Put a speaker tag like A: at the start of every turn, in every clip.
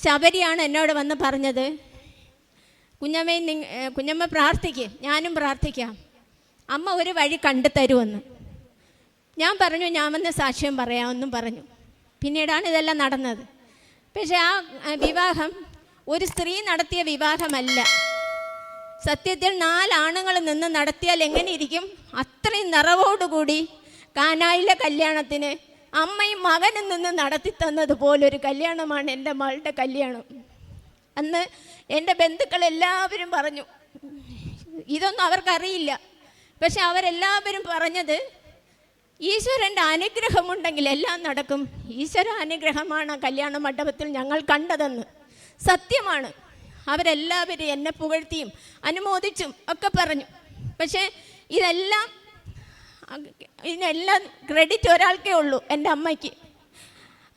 A: ശബരിയാണ് എന്നോട് വന്ന് പറഞ്ഞത്, കുഞ്ഞമ്മ പ്രാർത്ഥിക്ക്, ഞാനും പ്രാർത്ഥിക്കാം, അമ്മ ഒരു വഴി കണ്ടു തരുമെന്ന്. ഞാൻ പറഞ്ഞു ഞാൻ വന്ന് സാക്ഷ്യം പറയാമെന്നും പറഞ്ഞു. പിന്നീടാണ് ഇതെല്ലാം നടന്നത്. പക്ഷെ ആ വിവാഹം ഒരു സ്ത്രീ നടത്തിയ വിവാഹമല്ല. സത്യത്തിൽ 4 ആണുങ്ങൾ നിന്ന് നടത്തിയാൽ എങ്ങനെ ഇരിക്കും? അത്രയും നിറവോടുകൂടി കാനായിലെ കല്യാണത്തിന് അമ്മയും മകനും നിന്ന് നടത്തി തന്നതുപോലൊരു കല്യാണമാണ് എൻ്റെ മകളുടെ കല്യാണം. അന്ന് എൻ്റെ ബന്ധുക്കളെല്ലാവരും പറഞ്ഞു, ഇതൊന്നും അവർക്കറിയില്ല, പക്ഷെ അവരെല്ലാവരും പറഞ്ഞത് ഈശ്വരൻ്റെ അനുഗ്രഹമുണ്ടെങ്കിൽ എല്ലാം നടക്കും. ഈശ്വര അനുഗ്രഹമാണ് കല്യാണ മണ്ഡപത്തിൽ ഞങ്ങൾ കണ്ടതെന്ന്. സത്യമാണ്. അവരെല്ലാവരും എന്നെ പുകഴ്ത്തിയും അനുമോദിച്ചും ഒക്കെ പറഞ്ഞു. പക്ഷേ ഇതിനെല്ലാം ക്രെഡിറ്റ് ഒരാൾക്കേ ഉള്ളൂ, എൻ്റെ അമ്മയ്ക്ക്.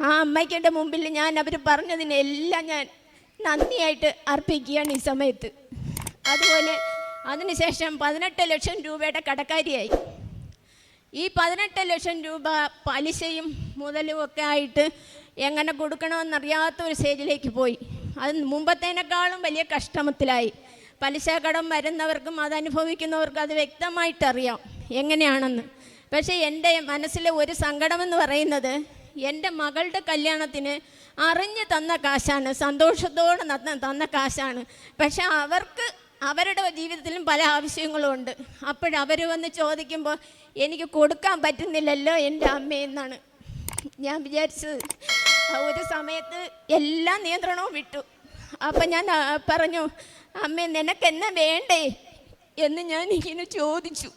A: ആ അമ്മയ്ക്കിൻ്റെ മുമ്പിൽ ഞാൻ അവർ പറഞ്ഞതിനെല്ലാം ഞാൻ നന്ദിയായിട്ട് അർപ്പിക്കുകയാണ് ഈ സമയത്ത്. അതുപോലെ അതിനുശേഷം 18 ലക്ഷം രൂപയുടെ കടക്കാരിയായി. ഈ 18 ലക്ഷം രൂപ പലിശയും മുതലും ഒക്കെ ആയിട്ട് എങ്ങനെ കൊടുക്കണമെന്നറിയാത്തൊരു സ്റ്റേജിലേക്ക് പോയി. അത് മുമ്പത്തേനേക്കാളും വലിയ കഷ്ടത്തിലായി. പലിശ കടം വരുന്നവർക്കും അതനുഭവിക്കുന്നവർക്കും അത് വ്യക്തമായിട്ടറിയാം എങ്ങനെയാണെന്ന്. പക്ഷേ എൻ്റെ മനസ്സിലെ ഒരു സങ്കടമെന്ന് പറയുന്നത്, എൻ്റെ മകളുടെ കല്യാണത്തിന് അറിഞ്ഞു തന്ന കാശാണ്, സന്തോഷത്തോടെ തന്ന കാശാണ്. പക്ഷെ അവർക്ക് അവരുടെ ജീവിതത്തിലും പല ആവശ്യങ്ങളും ഉണ്ട്. അപ്പോഴവർ വന്ന് ചോദിക്കുമ്പോൾ എനിക്ക് കൊടുക്കാൻ പറ്റുന്നില്ലല്ലോ എൻ്റെ അമ്മയെന്നാണ് ഞാൻ വിചാരിച്ചത്. ഒരു സമയത്ത് എല്ലാ നിയന്ത്രണവും വിട്ടു. അപ്പം ഞാൻ പറഞ്ഞു, അമ്മേ നിനക്കെന്നെ വേണ്ടേ എന്ന് ഞാൻ ഇങ്ങനെ ചോദിച്ചു.